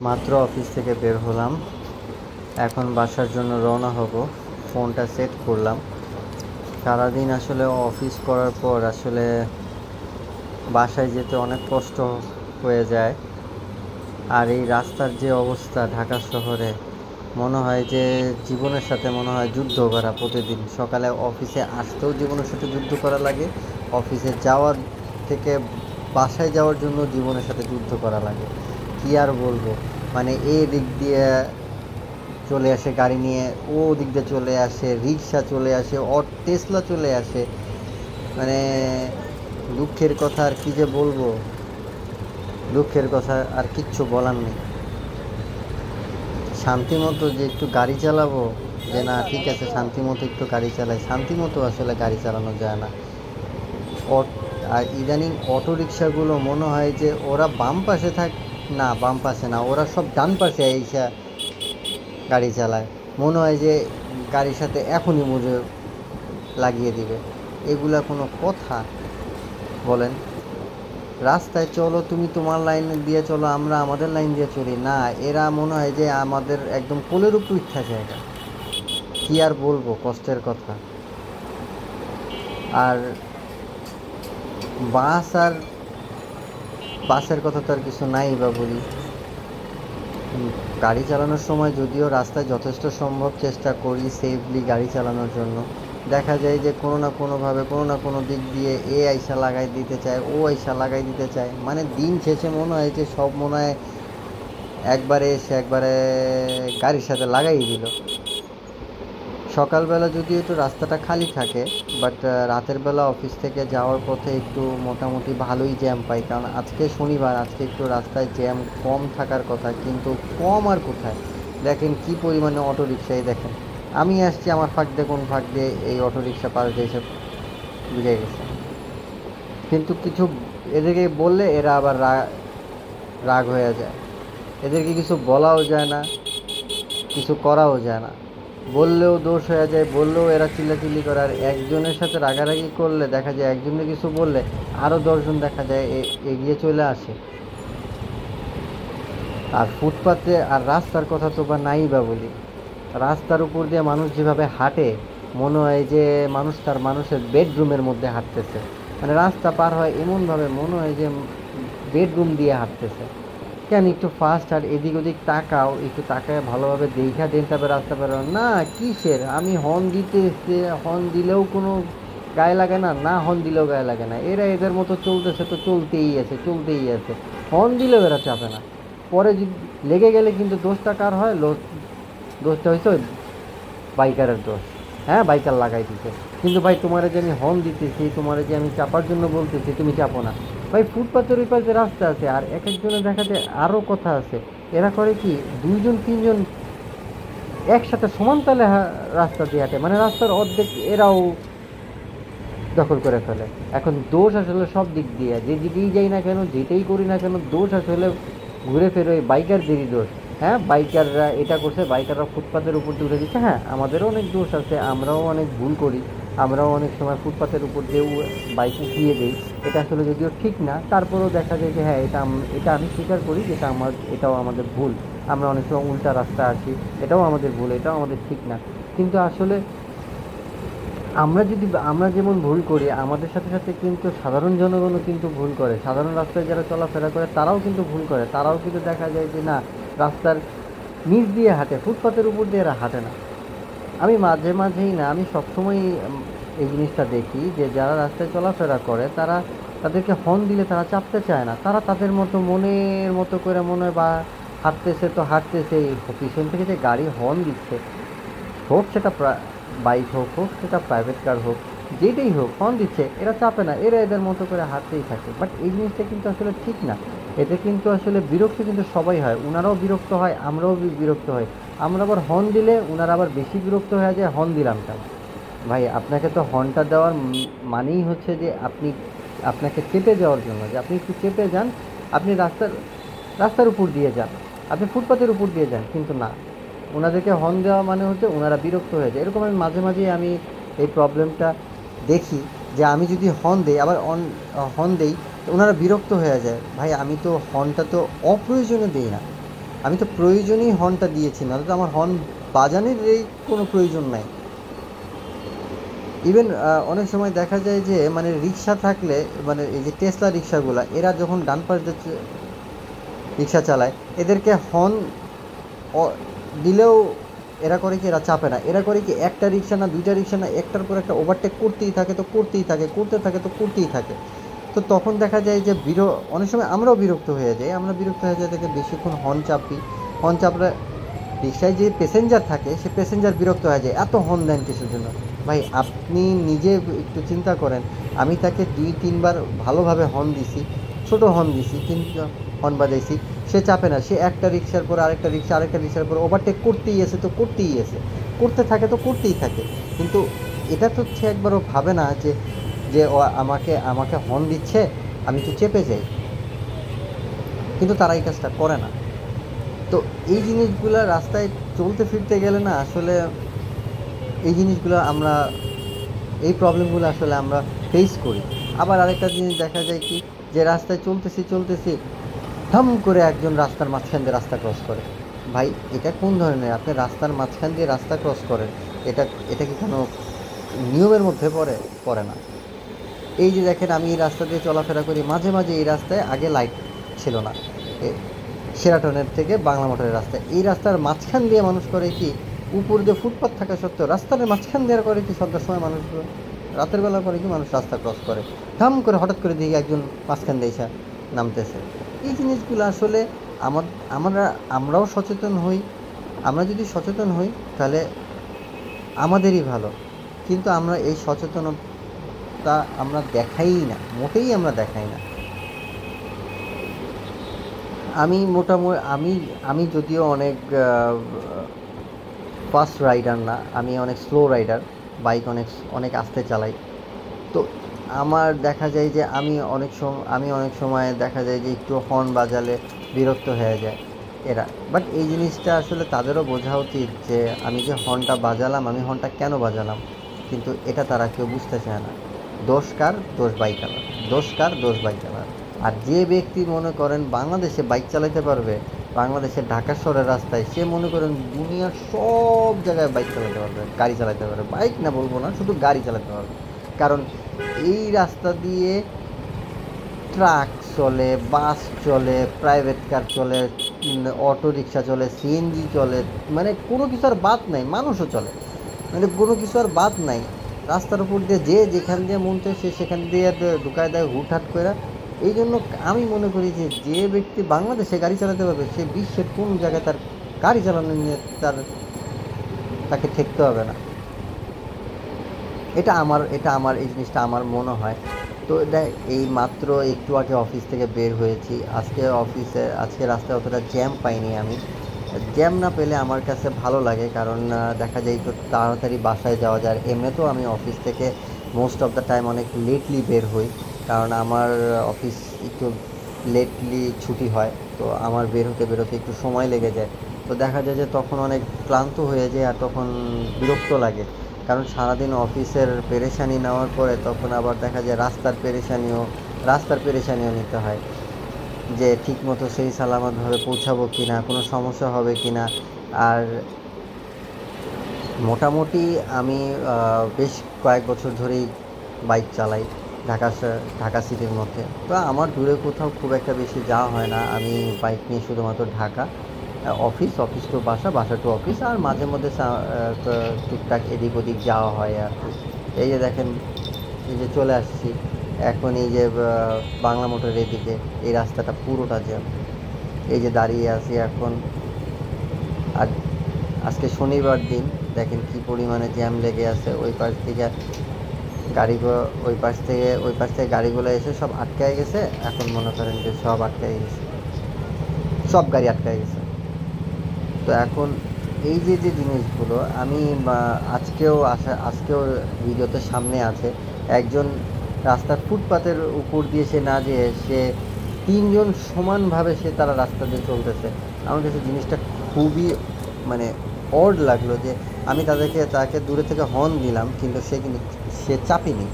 মাত্র অফিস থেকে বের হলাম, এখন বাসার জন্য রওনা হব। ফোনটা সেট করলাম। সারাদিন আসলে অফিস করার পর আসলে বাসায় যেতে অনেক কষ্ট হয়ে যায়। আর এই রাস্তার যে অবস্থা ঢাকা শহরে, মনে হয় যে জীবনের সাথে মনে হয় যুদ্ধ করা। প্রতিদিন সকালে অফিসে আসতেও জীবনের সাথে যুদ্ধ করা লাগে, অফিসে যাওয়ার থেকে বাসায় যাওয়ার জন্য জীবনের সাথে যুদ্ধ করা লাগে। কি আর বলবো, মানে এই দিক দিয়ে চলে আসে গাড়ি নিয়ে, ও দিক দিয়ে চলে আসে রিক্সা, চলে আসে টেসলা চলে আসে। মানে দুঃখের কথা আর কি যে বলবো, দুঃখের কথা আর কিচ্ছু বলার নেই। শান্তি মতো যে একটু গাড়ি চালাবো, যে না ঠিক আছে শান্তি মতো একটু গাড়ি চালাই, শান্তি মতো আসলে গাড়ি চালানো যায় না। আর ইদানিং অটো রিক্সাগুলো মনে হয় যে ওরা বাম পাশে না বাম পাশে না, ওরা সব ডান পাশে এসে গাড়ি চালায়। মনে হয় যে গাড়ির সাথে এখনই মুজে লাগিয়ে দিবে। এগুলা কোনো কথা বলেন? রাস্তায় চলো, তুমি তোমার লাইন দিয়ে চলো, আমরা আমাদের লাইন দিয়ে চলি না। এরা মনে হয় যে আমাদের একদম কোলের উপর ইচ্ছা জায়গা। কি আর বলবো, কষ্টের কথা। আর বাসের কথা তো আর কিছু নাই বা বলি। গাড়ি চালানোর সময় যদিও রাস্তায় যথেষ্ট সম্ভব চেষ্টা করি সেফলি গাড়ি চালানোর জন্য, দেখা যায় যে কোনো না কোনোভাবে কোনো না কোনো দিক দিয়ে এ আইসা লাগাই দিতে চায়, ও আইসা লাগাই দিতে চায়। মানে দিন শেষে মনে হয় যে সব মনে হয় একবারে এসে একবারে গাড়ির সাথে লাগাই দিল। সকালবেলা যদি একটু রাস্তাটা খালি থাকে, বাট রাতের বেলা অফিস থেকে যাওয়ার পথে একটু মোটামুটি ভালোই জ্যাম পাই, কারণ আজকে শনিবার, আজকে একটু রাস্তায় জ্যাম কম থাকার কথা, কিন্তু কম আর কোথায়। দেখেন কি পরিমাণে অটো রিক্সায়, দেখেন আমি আসছি আমার ফাঁক দিয়ে কোন ফাঁক দিয়ে এই অটো রিক্সা পাশ দিয়ে এসে বুঝে গেছে। কিন্তু কিছু এদেরকে বললে এরা আবার রাগ হয়ে যায়। এদেরকে কিছু বলাও যায় না, কিছু করাও যায় না। বললেও দোষ হয়ে যায়, বললেও এরা চিল্লাচিল্লি করে। আর একজনের সাথে রাগারাগি করলে দেখা যায়, একজনে কিছু বললে আরও 10জন দেখা যায় এগিয়ে চলে আসে। আর ফুটপাতে আর রাস্তার কথা তো বা নাই বা বলি। রাস্তার উপর দিয়ে মানুষ যেভাবে হাঁটে, মনে হয় যে মানুষের বেডরুমের মধ্যে হাঁটতেছে। মানে রাস্তা পার হয় এমনভাবে মনে হয় যে বেডরুম দিয়ে হাঁটতেছে। কেন একটু ফাস্ট আর এদিক ওদিক তাকাও, একটু তাকায় ভালোভাবে দেখা দেন তবে রাস্তা বেরো না। কিসের আমি হর্ন দিতে, হর্ন দিলেও কোনো গায়ে লাগে না, না হর্ন দিলেও গায়ে লাগে না। এরা এদের মতো চলতেছে তো চলতেই আছে, চলতেই আছে। হর্ন দিলেও এরা চাপে না। পরে যদি লেগে গেলে কিন্তু দোষটা কার হয়? দোষটা হয়েছে ওই বাইকারের দোষ। হ্যাঁ, বাইকার লাগাই দিতে। কিন্তু ভাই তোমারে যে আমি হর্ন দিতেছি, তোমারে যে আমি চাপার জন্য বলতেছি, তুমি চাপো না। ভাই ফুটপাতের ওই পাশে রাস্তা আছে, আর এক একজনের দেখা যায় আরও কথা আছে। এরা করে কি, 2জন 3জন একসাথে সমান তালে রাস্তা দিয়ে হাঁটে, মানে রাস্তার অর্ধেক এরাও দখল করে ফেলে। এখন দোষ আসলে সব দিক দিয়ে, যে দিকেই যাই না কেন, যেটাই করি না কেন, দোষ আসলে ঘুরে ফেরে ওই বাইকারদেরই দোষ। হ্যাঁ, বাইকাররা এটা করছে, বাইকাররা ফুটপাতের উপর দিয়ে উঠে দিচ্ছে। হ্যাঁ, আমাদেরও অনেক দোষ আছে, আমরাও অনেক ভুল করি। আমরাও অনেক সময় ফুটপাতের উপর দিয়ে বাইক উঠিয়ে দিই। এটা আসলে যদিও ঠিক না, তারপরেও দেখা যায় যে হ্যাঁ, এটা আমি স্বীকার করি যে এটাও আমাদের ভুল। আমরা অনেক সময় উল্টা রাস্তা আসি, এটাও আমাদের ভুল, এটাও আমাদের ঠিক না। কিন্তু আসলে আমরা যেমন ভুল করি, আমাদের সাথে সাথে কিন্তু সাধারণ জনগণও কিন্তু ভুল করে। সাধারণ রাস্তায় যারা চলাফেরা করে তারাও কিন্তু ভুল করে। তারাও কিন্তু দেখা যায় যে না, রাস্তার নিচ দিয়ে হাঁটে, ফুটপাতের উপর দিয়ে এরা হাঁটে না। আমি মাঝে মাঝেই না, আমি সবসময় এই জিনিসটা দেখি যে যারা রাস্তায় চলাফেরা করে তাদেরকে হর্ন দিলে তারা চাপতে চায় না। তারা তাদের মতো মনের মতো করে মনে হয় বা হাঁটতেছে তো হাঁটতেছে, পিছন থেকে যে গাড়ি হর্ন দিচ্ছে, হোক সেটা বাইক হোক সেটা প্রাইভেট কার হোক, যেটাই হোক হর্ন দিচ্ছে, এরা চাপে না, এরা এদের মতো করে হাঁটতেই থাকে। বাট এই জিনিসটা কিন্তু আসলে ঠিক না। এতে কিন্তু আসলে বিরক্ত কিন্তু সবাই হয়, উনারাও বিরক্ত হয়, আমরাও বিরক্ত হয়। আমরা আবার হর্ন দিলে উনারা আবার বেশি বিরক্ত হয়ে যায়, হর্ন দিলাম কেন? ভাই আপনাকে তো হর্নটা দেওয়ার মানেই হচ্ছে যে আপনাকে চেপে যাওয়ার জন্য, যে আপনি একটু চেপে যান, আপনি রাস্তার উপর দিয়ে যান, আপনি ফুটপাতের উপর দিয়ে যান। কিন্তু না, ওনাদেরকে হর্ন দেওয়া মানে হচ্ছে ওনারা বিরক্ত হয়ে যায়। এরকম আমি মাঝে মাঝে আমি এই প্রবলেমটা দেখি, যে আমি যদি হর্ন দিই আবার হর্ন দিই, তো ওনারা বিরক্ত হয়ে যায়। ভাই আমি তো হর্নটা তো অপ্রয়োজনে দিই না, আমি তো প্রয়োজনই হর্নটা দিয়েছি, না তো আমার হর্ন বাজানোর এই কোনো প্রয়োজন নাই। ইভেন অনেক সময় দেখা যায় যে মানে রিক্সা থাকলে, মানে এই যে টেসলা রিক্সাগুলা, এরা যখন ডান পাশ দিয়ে রিক্সা চালায়, এদেরকে হর্ন দিলেও এরা করে কি, এরা চাপে না, এরা করে কি একটা রিক্সা না দুইটা রিক্সা না একটার পর একটা ওভারটেক করতেই থাকে, তো করতেই থাকে, করতে থাকে, তো করতেই থাকে। তো তখন দেখা যায় যে অনেক সময় আমরাও বিরক্ত হয়ে যাই, আমরা বিরক্ত হয়ে যাই দেখে বেশিক্ষণ হর্ন চাপি। হর্ন চাপলে রিক্সায় যে প্যাসেঞ্জার থাকে সে প্যাসেঞ্জার বিরক্ত হয়ে যায়, এত হর্ন দেন কিসের জন্য? ভাই আপনি নিজে একটু চিন্তা করেন, আমি তাকে 2-3 বার ভালোভাবে হর্ন দিছি, ছোট হর্ন দিছি, কিন্তু হর্ন বাজাইছি, সে চাপে না, সে একটা রিক্সার পর আরেকটা রিক্সা, আরেকটা রিক্সার পর ওভারটেক করতেই আছে, তো করতেই আছে, করতে থাকে তো করতেই থাকে। কিন্তু এটা তো সে একবারও ভাবে না যে যে ও আমাকে আমাকে হর্ন দিচ্ছে, আমি তো চেপে যাই। কিন্তু তারা এই কাজটা করে না। তো এই জিনিসগুলো রাস্তায় চলতে ফিরতে গেলে না আসলে এই জিনিসগুলো আমরা, এই প্রবলেমগুলো আসলে আমরা ফেস করি। আবার আরেকটা জিনিস দেখা যায় কি, যে রাস্তায় চলতেছি চলতেছি ধাম করে একজন রাস্তার মাঝখান দিয়ে রাস্তা ক্রস করে। ভাই এটা কোন ধরনের, আপনি রাস্তার মাঝখান দিয়ে রাস্তা ক্রস করেন, এটা এটা কি কোনো নিয়মের মধ্যে পড়ে? পড়ে না। এই যে দেখেন আমি এই রাস্তা দিয়ে চলাফেরা করি, মাঝে মাঝে এই রাস্তায় আগে লাইট ছিল না, সেরাটনের থেকে বাংলা মোটরের রাস্তায়, এই রাস্তার মাঝখান দিয়ে মানুষ করে কি, উপর দিয়ে ফুটপাথ থাকা সত্ত্বেও রাস্তার মাঝখান দিয়ে করে কি, সন্ধ্যার সময় মানুষগুলো রাতের বেলা করে কি মানুষ রাস্তা ক্রস করে, ধাম করে হঠাৎ করে দেখি একজন মাঝখান দিয়ে এসে নামতেছে। এই জিনিসগুলো আসলে আমরা আমরাও সচেতন হই। আমরা যদি সচেতন হই তাহলে আমাদেরই ভালো। কিন্তু আমরা এই সচেতনতা আমরা দেখাই না, মোটেই আমরা দেখাই না। আমি মোটামুটি আমি আমি যদিও অনেক ফাস্ট রাইডার না, আমি অনেক স্লো রাইডার, বাইক অনেক অনেক আস্তে চালাই। তো আমার দেখা যায় যে আমি অনেক সময় দেখা যায় যে একটু হর্ন বাজালে বিরক্ত হয়ে যায় এরা। বাট এই জিনিসটা আসলে তাদেরও বোঝা উচিত যে আমি যে হর্নটা বাজালাম, আমি হর্নটা কেন বাজালাম, কিন্তু এটা তারা কেউ বুঝতে চায় না। দোষ কার? দোষ বাইকালার। দোষ কার? দোষ বাইকালার। আর যে ব্যক্তি মনে করেন বাংলাদেশে বাইক চালাতে পারবে, বাংলাদেশের ঢাকা শহরের রাস্তায়, সে মনে করেন দুনিয়ার সব জায়গায় বাইক চালাতে পারবে, গাড়ি চালাতে পারবে, বাইক না বলবো না, শুধু গাড়ি চালাতে পারবে। কারণ এই রাস্তা দিয়ে ট্রাক চলে, বাস চলে, প্রাইভেট কার চলে, অটো রিক্সা চলে, সিএনজি চলে, মানে কোনো কিছু আর বাদ নাই, মানুষও চলে, মানে কোনো কিছু আর বাদ নাই। রাস্তার উপর দিয়ে যে যেখান দিয়ে মন চায় সে সেখান দিয়ে ঢুকায় দেয় হুটহাট করে। এই জন্য আমি মনে করি যে যে ব্যক্তি বাংলাদেশে গাড়ি চালাতে পারবে সে বিশ্বের কোন জায়গায় তার গাড়ি চালানো নিয়ে তাকে ঠেকতে হবে না। এটা আমার এই জিনিসটা আমার মনে হয়। তো দেখ, এই মাত্র একটু আগে অফিস থেকে বের হয়েছি, আজকে রাস্তায় অতটা জ্যাম পাইনি আমি। জ্যাম না পেলে আমার কাছে ভালো লাগে, কারণ দেখা যায় একটু তাড়াতাড়ি বাসায় যাওয়া যায়। এমনিতেও আমি অফিস থেকে মোস্ট অফ দ্য টাইম অনেক লেটলি বের হই, কারণ আমার অফিস একটু লেটলি ছুটি হয়, তো আমার বের হতে একটু সময় লেগে যায়। তো দেখা যায় যে তখন অনেক ক্লান্ত হয়ে যায়, আর তখন বিরক্ত লাগে, কারণ সারাদিন অফিসের পেরেশানি নেওয়ার পরে তখন আবার দেখা যায় রাস্তার পেরেশানিও নিতে হয়, যে ঠিকমতো সেই সালামতভাবে পৌঁছাবো কি না, কোনো সমস্যা হবে কি না। আর মোটামুটি আমি বেশ কয়েক বছর ধরেই বাইক চালাই ঢাকা সিটির মধ্যে। তো আমার দূরে কোথাও খুব একটা বেশি যাওয়া হয় না, আমি বাইক নিয়ে শুধুমাত্র ঢাকা, অফিস টু বাসা, বাসা টু অফিস, আর মাঝে মধ্যে টুকটাক এদিক ওদিক যাওয়া হয় আর কি। এই যে দেখেন, এই যে চলে আসছি এখন, এই যে বাংলা মোটরের এদিকে এই রাস্তাটা পুরোটা জ্যাম। এই যে দাঁড়িয়ে আছি এখন। আর আজকে শনিবার দিন, দেখেন কি পরিমাণে জ্যাম লেগে আছে। ওই পাশ থেকে গাড়িগুলো এসে সব আটকায় গেছে। এখন মনে করেন যে সব আটকায় গেছে, সব গাড়ি আটকায় গেছে। তো এখন এই যে যে জিনিসগুলো আমি আজকেও ভিডিওতে সামনে আছে, একজন রাস্তার ফুটপাতের উপর দিয়ে সে না যেয়ে সে তিনজন সমানভাবে তারা রাস্তা দিয়ে চলতেছে। আমার কাছে জিনিসটা খুবই মানে অড লাগলো, যে আমি তাকে দূরে থেকে হর্ন দিলাম, কিন্তু সে চাপেনি।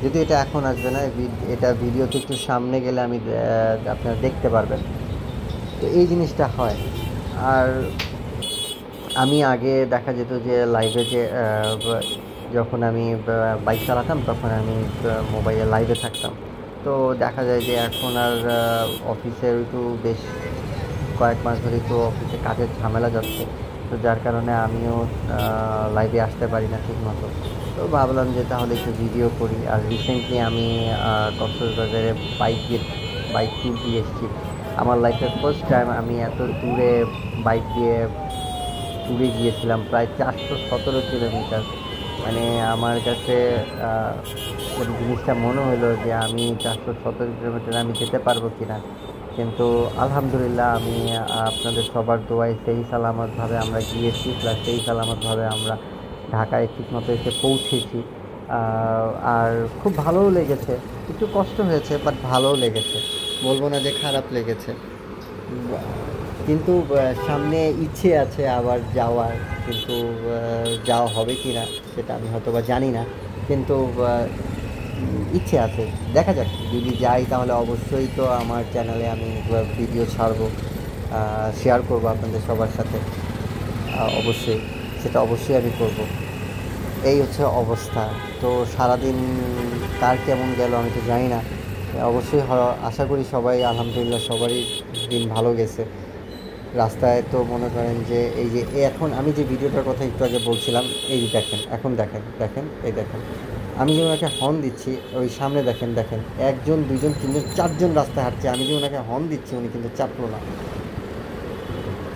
যদি এটা এখন আসবে না, এটা ভিডিওতে একটু সামনে গেলে আপনারা দেখতে পারবেন। তো এই জিনিসটা হয়। আর আমি আগে দেখা যেত যে লাইভে যে যখন আমি বাইক চালাতাম তখন আমি মোবাইলে লাইভে থাকতাম। তো দেখা যায় যে এখন আর অফিসে একটু বেশ কয়েক মাস ধরেই তো অফিসে কাজের ঝামেলা যাচ্ছে, তো যার কারণে আমিও লাইভে আসতে পারি না ঠিক মতো। তো ভাবলাম যে তাহলে একটু ভিডিও করি। আর রিসেন্টলি আমি কক্সবাজারে বাইক ট্যুর দিয়ে এসেছি। আমার লাইফের ফার্স্ট টাইম আমি এত দূরে বাইক দিয়ে ট্যুরে গিয়েছিলাম, প্রায় 417 কিলোমিটার। মানে আমার কাছে ওই জিনিসটা মনে হলো যে আমি 417 কিলোমিটার আমি যেতে পারবো কি না, কিন্তু আলহামদুলিল্লাহ আমি আপনাদের সবার দোয়ায় সেই সালামতভাবে আমরা গিয়েছি, প্লাস সেই সালামতভাবে আমরা ঢাকায় ঠিকমতো এসে পৌঁছেছি। আর খুব ভালোও লেগেছে, একটু কষ্ট হয়েছে বাট ভালোও লেগেছে, বলবো না যে খারাপ লেগেছে। কিন্তু সামনে ইচ্ছে আছে আবার যাওয়ার, কিন্তু যাওয়া হবে কি না সেটা আমি হয়তো বা জানি না, কিন্তু ইচ্ছে আছে, দেখা যাক। যদি যাই তাহলে অবশ্যই তো আমার চ্যানেলে আমি ভিডিও ছাড়বো, শেয়ার করবো আপনাদের সবার সাথে। অবশ্যই সেটা অবশ্যই আমি করব। এই হচ্ছে অবস্থা। তো সারাদিন কার কেমন গেল আমি তো জানি না, অবশ্যই আশা করি সবাই আলহামদুলিল্লাহ সবারই দিন ভালো গেছে। রাস্তায় তো মনে করেন যে এই যে এখন আমি যে ভিডিওটার কথা একটু আগে বলছিলাম, এই যে দেখেন, এখন দেখেন দেখেন এই দেখেন, আমি যে ওনাকে হর্ন দিচ্ছি, ওই সামনে দেখেন দেখেন, একজন দুজন তিনজন চারজন রাস্তায় হাঁটছে, আমি যে ওনাকে হর্ন দিচ্ছি উনি কিন্তু চাপলো না।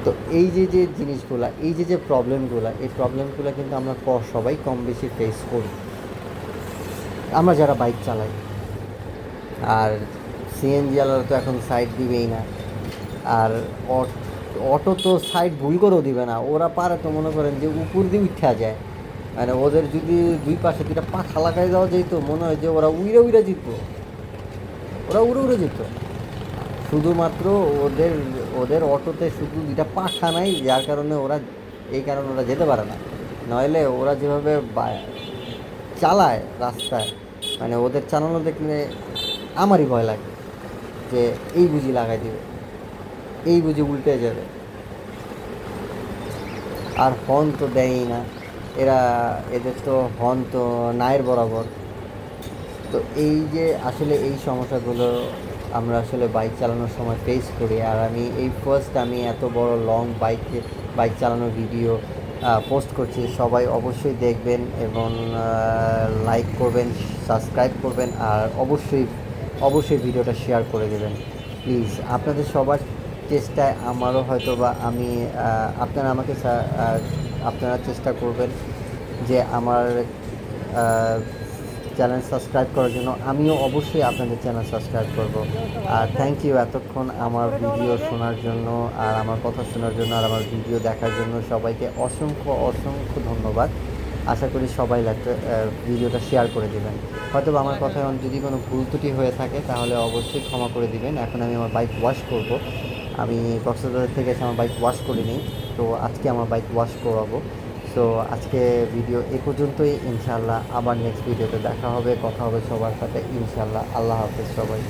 তো এই যে যে জিনিসগুলা, এই যে যে প্রবলেমগুলো, এই প্রবলেমগুলো কিন্তু আমরা সবাই কম বেশি ফেস করি, আমরা যারা বাইক চালাই। আর সিএনজি ওয়ালারা তো এখন সাইড দিবেই না, আর অটো তো সাইড ভুল করেও দিবে না, ওরা পারে তো মনে করেন যে উপর দিয়ে উঠা যায়। মানে ওদের যদি দুই পাশে দুইটা পাখা লাগাই দেওয়া যেত, মনে হয় যে ওরা উড়ে উড়ে যেত, ওরা উড়ে উড়ে যেত। শুধুমাত্র ওদের ওদের অটোতে শুধু দুইটা পাখা নাই, যার কারণে ওরা, এই কারণে ওরা যেতে পারে না। নইলে ওরা যেভাবে চালায় রাস্তায়, মানে ওদের চালানো দেখলে আমারই ভয় লাগে যে এই বুঝি লাগাই দিবে, এই বুঝি উল্টে যাবে। আর হর্ন তো দেয়ই না এরা, এদের তো হর্ন তো নায়ের বরাবর। তো এই যে আসলে এই সমস্যাগুলো আমরা আসলে বাইক চালানোর সময় ফেস করি। আর আমি এই ফার্স্ট আমি এত বড় লং বাইক চালানোর ভিডিও পোস্ট করছি। সবাই অবশ্যই দেখবেন এবং লাইক করবেন, সাবস্ক্রাইব করবেন, আর অবশ্যই ভিডিওটা শেয়ার করে দেবেন প্লিজ। আপনাদের সবার চেষ্টায় আমারও হয়তো বা আমি আপনারা চেষ্টা করবেন যে আমার চ্যানেল সাবস্ক্রাইব করার জন্য, আমিও অবশ্যই আপনাদের চ্যানেল সাবস্ক্রাইব করব। আর থ্যাংক ইউ এতক্ষণ আমার ভিডিও শোনার জন্য, আর আমার কথা শোনার জন্য, আর আমার ভিডিও দেখার জন্য সবাইকে অসংখ্য অসংখ্য ধন্যবাদ। আশা করি সবাই ভিডিওটা শেয়ার করে দেবেন। হয়তো আমার কথায় যদি কোনো ভুল ত্রুটি হয়ে থাকে তাহলে অবশ্যই ক্ষমা করে দিবেন। এখন আমি আমার বাইক ওয়াশ করব, আমি কক্সবাজার থেকে এসে আমার বাইক ওয়াশ করিনি, তো আজকে আমার বাইক ওয়াশ করাবো। সো আজকে ভিডিও এ পর্যন্তই। ইনশাআল্লাহ আবার নেক্সট ভিডিওতে দেখা হবে, কথা হবে সবার সাথে ইনশাআল্লাহ। আল্লাহ হাফেজ সবাই।